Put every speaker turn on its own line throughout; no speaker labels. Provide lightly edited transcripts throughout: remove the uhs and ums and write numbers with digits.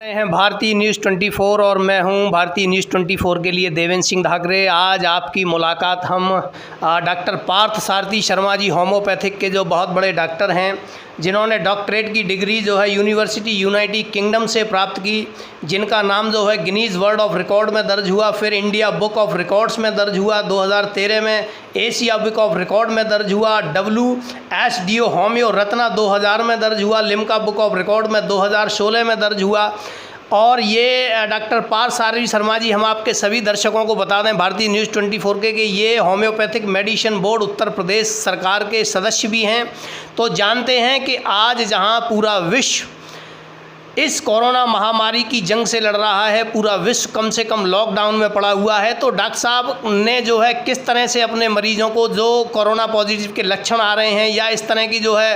हैं भारतीय न्यूज़ 24 और मैं हूं भारतीय न्यूज़ 24 के लिए देवेंद्र सिंह धाकरे। आज आपकी मुलाकात हम डॉक्टर पार्थ सारथी शर्मा जी होम्योपैथिक के जो बहुत बड़े डॉक्टर हैं, जिन्होंने डॉक्टरेट की डिग्री जो है यूनिवर्सिटी यूनाइटेड किंगडम से प्राप्त की, जिनका नाम जो है गिनीज़ वर्ल्ड ऑफ रिकॉर्ड में दर्ज हुआ, फिर इंडिया बुक ऑफ रिकॉर्ड्स में दर्ज हुआ, 2013 में एशिया बुक ऑफ रिकॉर्ड में दर्ज हुआ, WSDO होम्यो रत्ना 2000 में दर्ज हुआ, लिम्का बुक ऑफ रिकॉर्ड में 2016 में दर्ज हुआ। और ये डॉक्टर पार्थ सारथी शर्मा जी, हम आपके सभी दर्शकों को बता दें भारतीय न्यूज़ 24 के कि ये homeopathic medicine board Uttar Pradesh सरकार के सदस्य भी हैं। तो जानते हैं कि आज जहां पूरा विश्व इस कोरोना महामारी की जंग से लड़ रहा है, पूरा विश्व कम से कम लॉकडाउन में पड़ा हुआ है, तो डॉक्टर साहब ने जो है किस तरह से अपने मरीजों को जो कोरोना पॉजिटिव के लक्षण आ रहे हैं या इस तरह की जो है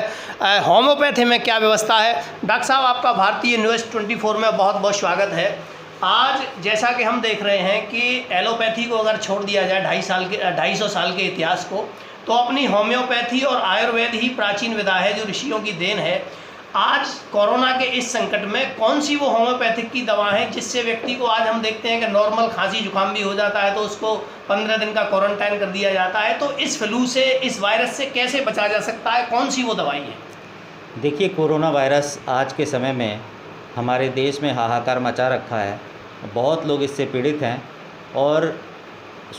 होम्योपैथी में क्या व्यवस्था है। डॉक्टर साहब, आपका भारतीय न्यूज़ 24 में बहुत बहुत स्वागत है। आज जैसा कि हम देख रहे हैं कि एलोपैथी को अगर छोड़ दिया जाए 250 साल के इतिहास को, तो अपनी होम्योपैथी और आयुर्वेद ही प्राचीन विधा है जो ऋषियों की देन है। आज कोरोना के इस संकट में कौन सी वो होम्योपैथिक की दवा है जिससे व्यक्ति को, आज हम देखते हैं कि नॉर्मल खांसी जुकाम भी हो जाता है तो उसको 15 दिन का क्वारंटाइन कर दिया जाता है, तो इस फ्लू से, इस वायरस से कैसे बचा जा सकता है, कौन सी वो दवाई है?
देखिए, कोरोना वायरस आज के समय में हमारे देश में हाहाकार मचा रखा है। बहुत लोग इससे पीड़ित हैं और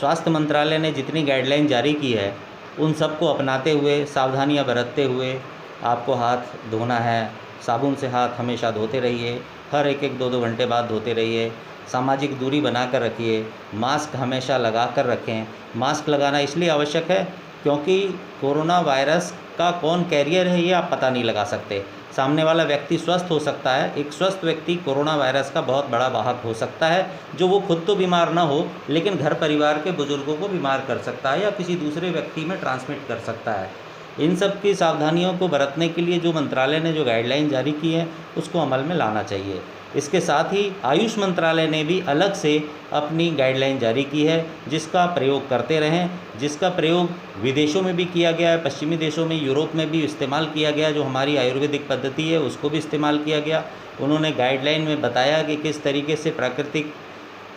स्वास्थ्य मंत्रालय ने जितनी गाइडलाइन जारी की है उन सबको अपनाते हुए, सावधानियां बरतते हुए, आपको हाथ धोना है, साबुन से हाथ हमेशा धोते रहिए, हर एक 2-2 घंटे बाद धोते रहिए, सामाजिक दूरी बना कर रखिए, मास्क हमेशा लगा कर रखें। मास्क लगाना इसलिए आवश्यक है क्योंकि कोरोना वायरस का कौन कैरियर है ये आप पता नहीं लगा सकते। सामने वाला व्यक्ति स्वस्थ हो सकता है, एक स्वस्थ व्यक्ति कोरोना वायरस का बहुत बड़ा वाहक हो सकता है, जो वो खुद तो बीमार ना हो लेकिन घर परिवार के बुजुर्गों को बीमार कर सकता है या किसी दूसरे व्यक्ति में ट्रांसमिट कर सकता है। इन सब की सावधानियों को बरतने के लिए जो मंत्रालय ने जो गाइडलाइन जारी की है उसको अमल में लाना चाहिए। इसके साथ ही आयुष मंत्रालय ने भी अलग से अपनी गाइडलाइन जारी की है जिसका प्रयोग करते रहें, जिसका प्रयोग विदेशों में भी किया गया है, पश्चिमी देशों में, यूरोप में भी इस्तेमाल किया गया। जो हमारी आयुर्वेदिक पद्धति है उसको भी इस्तेमाल किया गया। उन्होंने गाइडलाइन में बताया कि किस तरीके से प्राकृतिक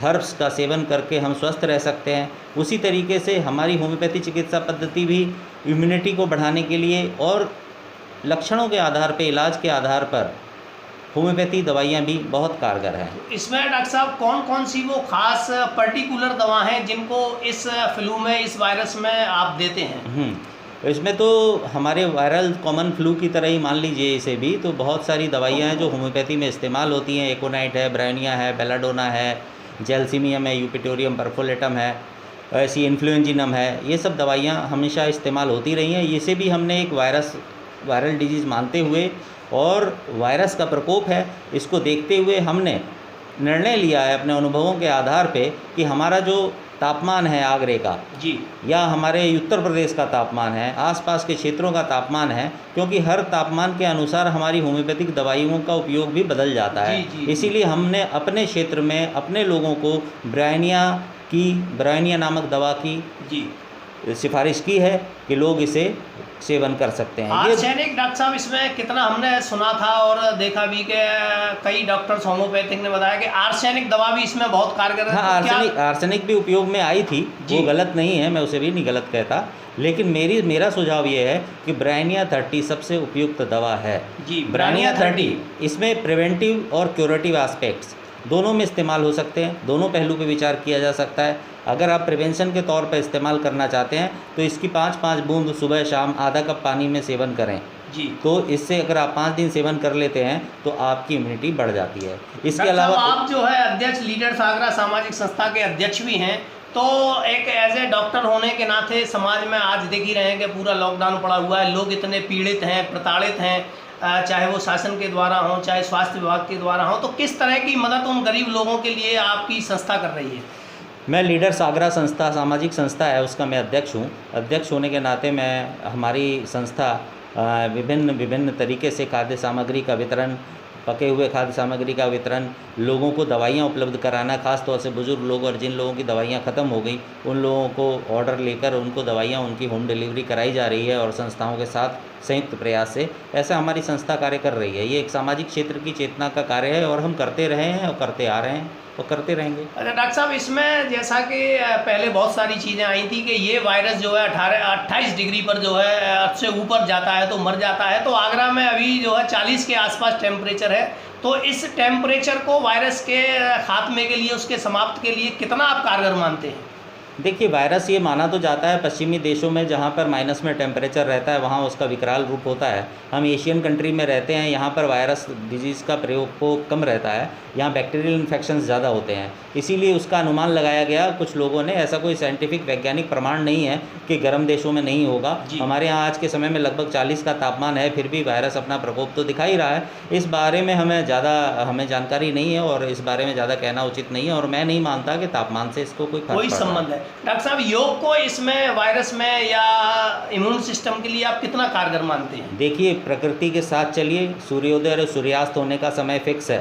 हर्ब्स का सेवन करके हम स्वस्थ रह सकते हैं। उसी तरीके से हमारी होम्योपैथी चिकित्सा पद्धति भी इम्यूनिटी को बढ़ाने के लिए और लक्षणों के आधार पर, इलाज के आधार पर होम्योपैथी दवाइयाँ भी बहुत कारगर हैं।
इसमें डॉक्टर साहब कौन कौन सी वो खास पर्टिकुलर दवा हैं जिनको इस फ्लू में, इस वायरस में आप देते हैं?
इसमें तो हमारे वायरल कॉमन फ्लू की तरह ही मान लीजिए इसे भी, तो बहुत सारी दवाइयाँ हैं जो होम्योपैथी में इस्तेमाल होती हैं। एकोनाइट है, ब्रायोनिया है, बेलाडोना है, जेल्सिमियम है, यूपिटोरियम परफोलेटम है, ऐसी इन्फ्लुएंजिनम है। ये सब दवाइयाँ हमेशा इस्तेमाल होती रही हैं। इसे भी हमने एक वायरल डिजीज़ मानते हुए और वायरस का प्रकोप है, इसको देखते हुए हमने निर्णय लिया है अपने अनुभवों के आधार पे कि हमारा जो तापमान है आगरे का
जी, या
हमारे उत्तर प्रदेश का तापमान है, आसपास के क्षेत्रों का तापमान है, क्योंकि हर तापमान के अनुसार हमारी होम्योपैथिक दवाइयों का उपयोग भी बदल जाता है। इसीलिए हमने अपने क्षेत्र में अपने लोगों को ब्रायोनिया नामक दवा की सिफारिश की है कि लोग इसे सेवन कर सकते हैं।
आर्सेनिक, डॉक्टर साहब, इसमें कितना हमने सुना था और देखा भी कि कई डॉक्टर्स होम्योपैथिक ने बताया कि आर्सेनिक दवा भी इसमें बहुत कारगर है।
हाँ, आर्सेनिक भी उपयोग में आई थी, वो गलत नहीं है, मैं उसे भी नहीं गलत कहता, लेकिन मेरा सुझाव ये है कि ब्रायोनिया 30 सबसे उपयुक्त दवा है
जी।
ब्रायोनिया 30, इसमें प्रिवेंटिव और क्यूरेटिव एस्पेक्ट्स दोनों में इस्तेमाल हो सकते हैं, दोनों पहलू पे विचार किया जा सकता है। अगर आप प्रिवेंशन के तौर पर इस्तेमाल करना चाहते हैं तो इसकी 5-5 बूंद सुबह शाम आधा कप पानी में सेवन करें
जी।
तो इससे अगर आप 5 दिन सेवन कर लेते हैं तो आपकी इम्यूनिटी बढ़ जाती है। इसके अलावा
आप जो है अध्यक्ष, लीडर्स आगरा सामाजिक संस्था के अध्यक्ष भी हैं, तो एक एज ए डॉक्टर होने के नाते समाज में आज देख ही रहे हैं कि पूरा लॉकडाउन पड़ा हुआ है, लोग इतने पीड़ित हैं, प्रताड़ित हैं, चाहे वो शासन के द्वारा हो, चाहे स्वास्थ्य विभाग के द्वारा हो, तो किस तरह की मदद उन गरीब लोगों के लिए आपकी संस्था कर रही है?
मैं लीडर्स आगरा संस्था, सामाजिक संस्था है, उसका मैं अध्यक्ष हूँ। अध्यक्ष होने के नाते मैं हमारी संस्था विभिन्न तरीके से खाद्य सामग्री का वितरण, पके हुए खाद्य सामग्री का वितरण, लोगों को दवाइयाँ उपलब्ध कराना, खास तौर से बुज़ुर्ग लोग और जिन लोगों की दवाइयाँ ख़त्म हो गई उन लोगों को ऑर्डर लेकर उनको दवाइयाँ उनकी होम डिलीवरी कराई जा रही है और संस्थाओं के साथ संयुक्त प्रयास से ऐसा हमारी संस्था कार्य कर रही है। ये एक सामाजिक क्षेत्र की चेतना का कार्य है और हम करते रहे हैं और करते आ रहे हैं और करते रहेंगे।
अच्छा डॉक्टर साहब, इसमें जैसा कि पहले बहुत सारी चीज़ें आई थी कि ये वायरस जो है 28 डिग्री पर जो है से ऊपर जाता है तो मर जाता है, तो आगरा में अभी जो है 40 के आसपास टेम्परेचर है, तो इस टेम्परेचर को वायरस के खात्मे के लिए, उसके समाप्त के लिए कितना आप कारगर मानते हैं?
देखिए, वायरस ये माना तो जाता है पश्चिमी देशों में जहाँ पर माइनस में टेम्परेचर रहता है वहाँ उसका विकराल रूप होता है। हम एशियन कंट्री में रहते हैं, यहाँ पर वायरस डिजीज़ का प्रयोग को कम रहता है, यहाँ बैक्टीरियल इन्फेक्शंस ज़्यादा होते हैं, इसीलिए उसका अनुमान लगाया गया कुछ लोगों ने। ऐसा कोई साइंटिफिक वैज्ञानिक प्रमाण नहीं है कि गर्म देशों में नहीं होगा। हमारे यहाँ आज के समय में लगभग 40 का तापमान है, फिर भी वायरस अपना प्रकोप तो दिखा ही रहा है। इस बारे में हमें जानकारी नहीं है और इस बारे में ज़्यादा कहना उचित नहीं है, और मैं नहीं मानता कि तापमान से इसको कोई
संबंध है। डॉक्टर साहब, योग को इसमें वायरस में या इम्यून सिस्टम के लिए आप कितना कारगर मानते हैं?
देखिए, प्रकृति के साथ चलिए। सूर्योदय और सूर्यास्त होने का समय फिक्स है,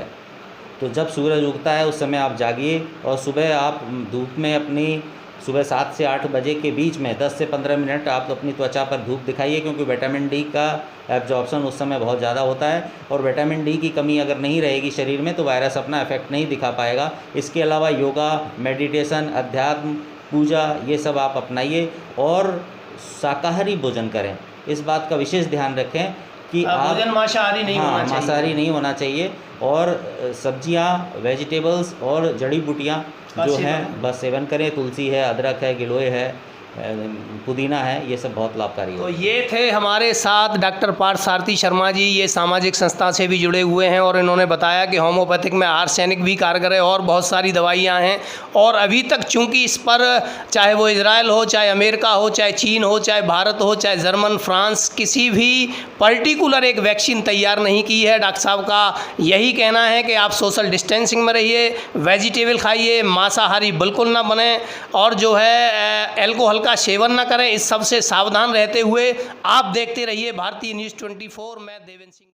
तो जब सूरज उगता है उस समय आप जागिए और सुबह आप धूप में अपनी सुबह 7 से 8 बजे के बीच में 10 से 15 मिनट आप अपनी त्वचा पर धूप दिखाइए, क्योंकि विटामिन डी का एब्जॉर्प्शन उस समय बहुत ज़्यादा होता है और विटामिन डी की कमी अगर नहीं रहेगी शरीर में तो वायरस अपना इफेक्ट नहीं दिखा पाएगा। इसके अलावा योगा, मेडिटेशन, अध्यात्म, पूजा, ये सब आप अपनाइए और शाकाहारी भोजन करें। इस बात का विशेष ध्यान रखें कि
भोजन मांसाहारी नहीं होना चाहिए।
मांसाहारी नहीं होना चाहिए, और सब्जियां, वेजिटेबल्स और जड़ी बूटियां जो हैं बस सेवन करें। तुलसी है, अदरक है, गिलोय है, पुदीना है, ये सब बहुत लाभकारी है।
तो ये थे हमारे साथ डॉक्टर पार्थ सारथी शर्मा जी, ये सामाजिक संस्था से भी जुड़े हुए हैं और इन्होंने बताया कि होम्योपैथिक में आर्सेनिक भी कारगर है और बहुत सारी दवाइयां हैं, और अभी तक चूंकि इस पर चाहे वो इजराइल हो, चाहे अमेरिका हो, चाहे चीन हो, चाहे भारत हो, चाहे जर्मन, फ्रांस, किसी भी पर्टिकुलर एक वैक्सीन तैयार नहीं की है। डॉक्टर साहब का यही कहना है कि आप सोशल डिस्टेंसिंग में रहिए, वेजिटेबल खाइए, मांसाहारी बिल्कुल ना बने, और जो है एल्कोहल का सेवन न करें। इस सब से सावधान रहते हुए आप देखते रहिए भारतीय न्यूज़ 24। मैं देवेंद्र सिंह।